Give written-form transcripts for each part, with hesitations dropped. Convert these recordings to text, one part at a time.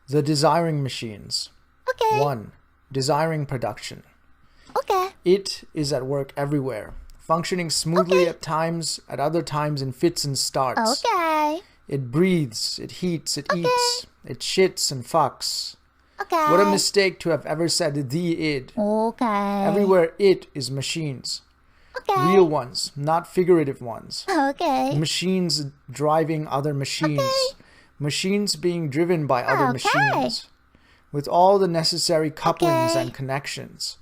The desiring machines. Okay. 1. Desiring production. Okay. It is at work everywhere, functioning smoothly at times, at other times in fits and starts. Okay. It breathes, it heats, it eats, it shits and fucks. Okay. What a mistake to have ever said the id. Okay. Everywhere it is machines. Okay. Real ones, not figurative ones. Okay. Machines driving other machines. Machines being driven by other machines. With all the necessary couplings and connections.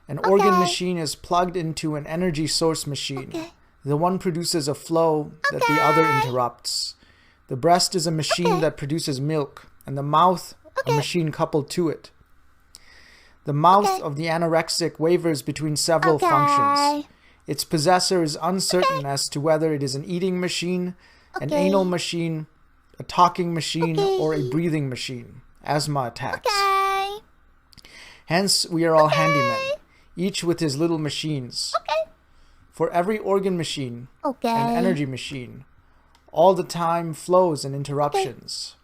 An organ machine is plugged into an energy source machine. The one produces a flow that the other interrupts. The breast is a machine that produces milk, and the mouth a machine coupled to it. The mouth of the anorexic wavers between several functions. Its possessor is uncertain as to whether it is an eating machine, an anal machine, a talking machine, or a breathing machine. Asthma attacks. Hence, we are all handymen, each with his little machines. For every organ machine, an energy machine, all the time flows and interruptions.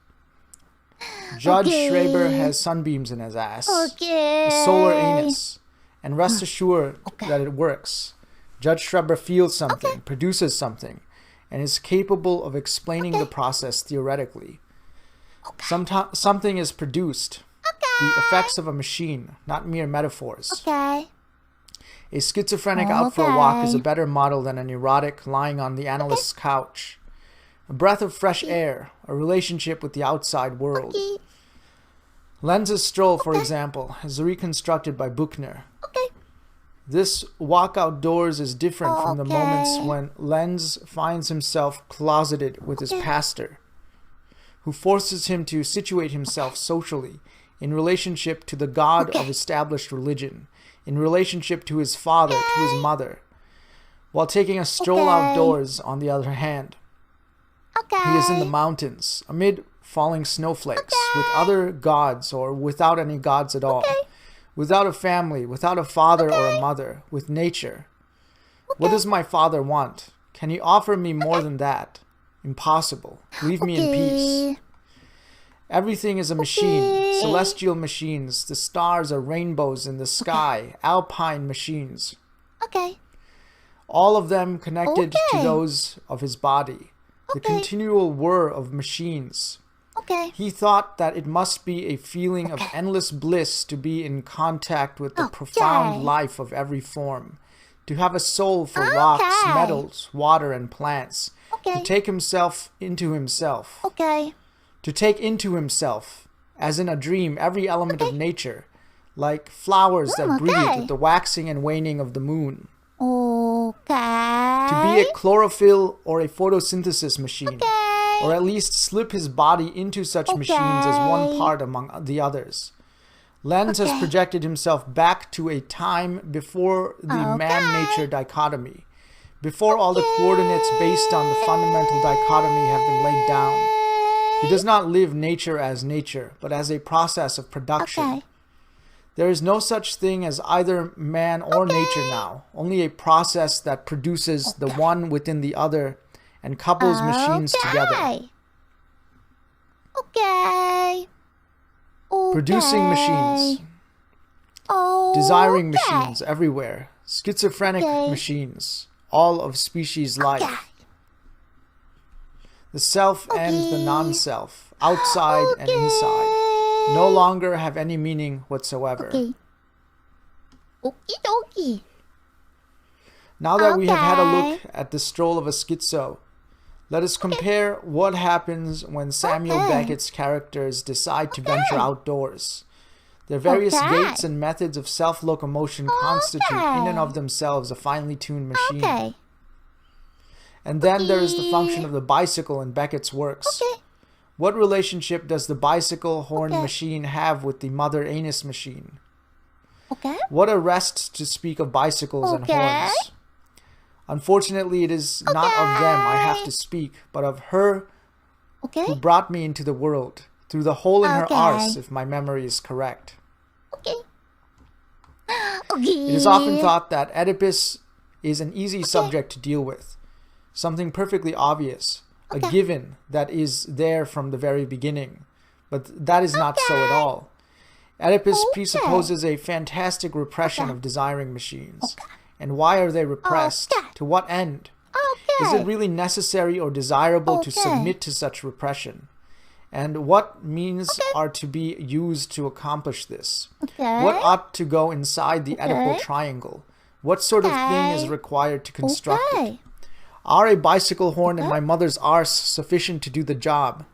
Judge Schreiber has sunbeams in his ass, a solar anus, and rest assured that it works. Judge Schreiber feels something, produces something, and is capable of explaining the process theoretically. Something is produced, the effects of a machine, not mere metaphors. A schizophrenic out for a walk is a better model than a neurotic lying on the analyst's couch. A breath of fresh air, a relationship with the outside world. Lenz's stroll, for example, is reconstructed by Buchner. This walk outdoors is different from the moments when Lenz finds himself closeted with his pastor, who forces him to situate himself socially in relationship to the God of established religion, in relationship to his father, to his mother, while taking a stroll outdoors, on the other hand. He is in the mountains, amid falling snowflakes, with other gods or without any gods at all, without a family, without a father or a mother, with nature. What does my father want? Can he offer me more than that? Impossible. Leave me in peace. Everything is a machine, celestial machines. The stars are rainbows in the sky, alpine machines. All of them connected to those of his body. The continual whir of machines. He thought that it must be a feeling of endless bliss to be in contact with the profound life of every form, to have a soul for rocks, metals, water, and plants, to take himself into himself, to take into himself, as in a dream, every element of nature, like flowers that breathe with the waxing and waning of the moon. To be a chlorophyll or a photosynthesis machine, or at least slip his body into such machines as one part among the others. Lenz has projected himself back to a time before the man-nature dichotomy, before all the coordinates based on the fundamental dichotomy have been laid down. He does not live nature as nature, but as a process of production. There is no such thing as either man or nature now, only a process that produces the one within the other and couples machines together. Producing machines. Desiring machines everywhere. Schizophrenic machines. All of species life. The self and the non-self. Outside and inside. No longer have any meaning whatsoever. Now that we have had a look at the stroll of a schizo, let us compare what happens when Samuel Beckett's characters decide to venture outdoors. Their various gaits and methods of self-locomotion constitute in and of themselves a finely tuned machine. And then there is the function of the bicycle in Beckett's works. What relationship does the bicycle horn machine have with the mother anus machine? What a rest to speak of bicycles and horns. Unfortunately, it is not of them I have to speak, but of her who brought me into the world, through the hole in her arse, if my memory is correct. It is often thought that Oedipus is an easy subject to deal with, something perfectly obvious, a given that is there from the very beginning. But that is not so at all. Oedipus presupposes a fantastic repression of desiring machines. And why are they repressed? To what end? Is it really necessary or desirable to submit to such repression? And what means are to be used to accomplish this? What ought to go inside the Oedipal triangle? What sort of thing is required to construct it? Are a bicycle horn and my mother's arse sufficient to do the job?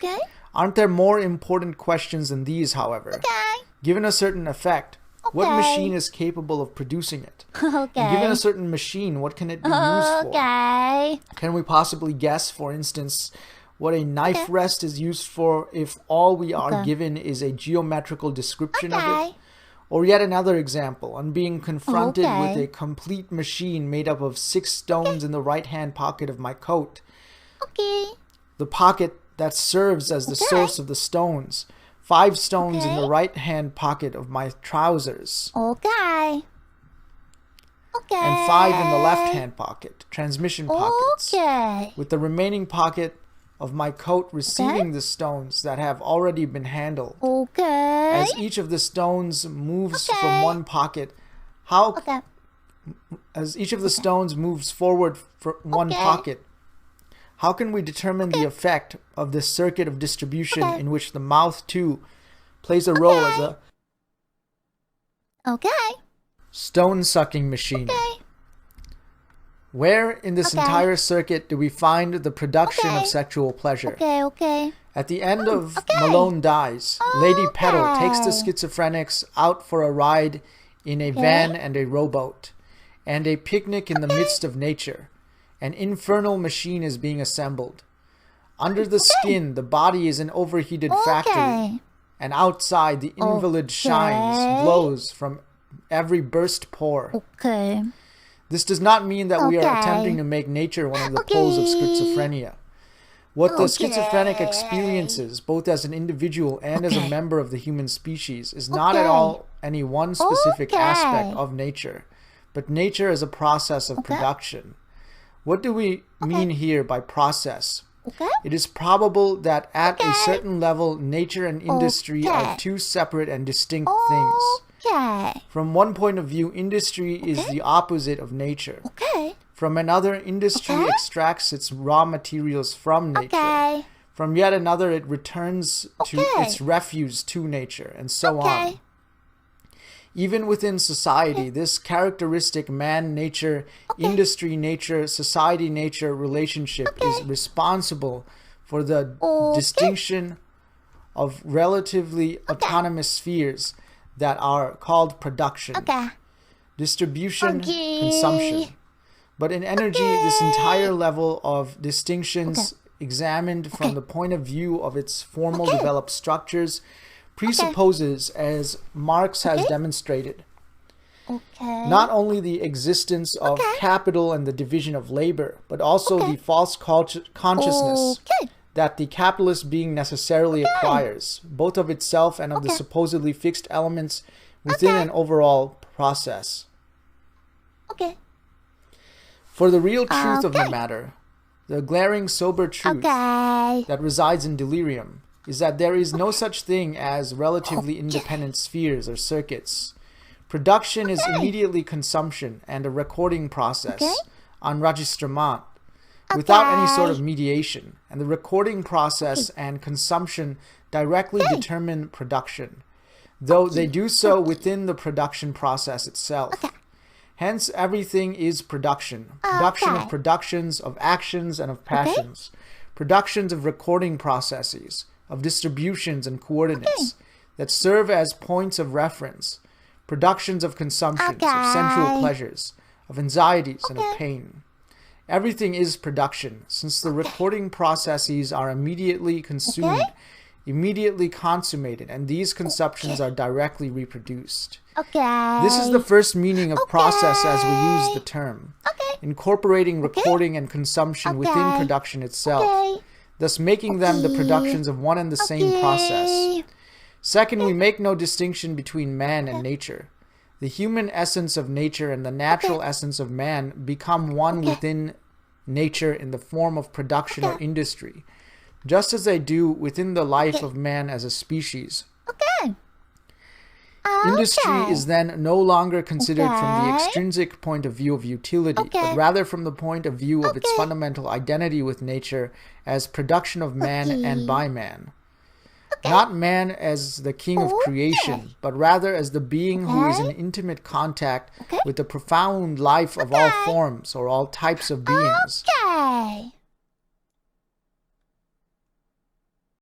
Aren't there more important questions than these, however? Given a certain effect, what machine is capable of producing it? And given a certain machine, what can it be used for? Can we possibly guess, for instance, what a knife rest is used for if all we are given is a geometrical description of it? Or yet another example, on being confronted with a complete machine made up of 6 stones in the right-hand pocket of my coat. The pocket that serves as the source of the stones. 5 stones in the right-hand pocket of my trousers. And 5 in the left-hand pocket, transmission pockets. With the remaining pocket of my coat receiving the stones that have already been handled. As each of the stones moves from one pocket, as each of the stones moves forward from one pocket, how can we determine the effect of this circuit of distribution in which the mouth too plays a role as a stone-sucking machine? Where in this entire circuit do we find the production of sexual pleasure? At the end of Malone Dies, Lady Petal takes the schizophrenics out for a ride in a van and a rowboat, and a picnic in the midst of nature. An infernal machine is being assembled. Under the skin, the body is an overheated factory, and outside, the invalid shines, glows from every burst pore. This does not mean that we are attempting to make nature one of the poles of schizophrenia. What the schizophrenic experiences, both as an individual and as a member of the human species, is not at all any one specific aspect of nature, but nature as a process of production. What do we mean here by process? It is probable that at a certain level, nature and industry are 2 separate and distinct things. From one point of view, industry is the opposite of nature. From another, industry extracts its raw materials from nature. From yet another, it returns to its refuse to nature, and so on. Even within society, this characteristic man-nature, industry-nature, society-nature relationship is responsible for the distinction of relatively autonomous spheres that are called production, distribution, consumption. But in energy, this entire level of distinctions examined from the point of view of its formal developed structures presupposes, as Marx has demonstrated, not only the existence of capital and the division of labor, but also the false consciousness that the capitalist being necessarily acquires, both of itself and of the supposedly fixed elements within an overall process. For the real truth of the matter, the glaring sober truth that resides in delirium, is that there is no such thing as relatively independent spheres or circuits. Production is immediately consumption and a recording process, enregistrement, without any sort of mediation, and the recording process and consumption directly determine production, though they do so within the production process itself. Hence, everything is production. Production of productions, of actions, and of passions. Productions of recording processes, of distributions and coordinates that serve as points of reference. Productions of consumptions, of sensual pleasures, of anxieties, and of pain. Everything is production, since the recording processes are immediately consumed, immediately consummated, and these consumptions are directly reproduced. This is the first meaning of process as we use the term, incorporating recording and consumption within production itself, thus making them the productions of one and the same process. Second, we make no distinction between man and nature. The human essence of nature and the natural essence of man become one within nature in the form of production or industry. just as they do within the life of man as a species. Okay. Industry is then no longer considered from the extrinsic point of view of utility, but rather from the point of view of its fundamental identity with nature as production of man and by man. Not man as the king of creation, but rather as the being who is in intimate contact with the profound life of all forms or all types of beings.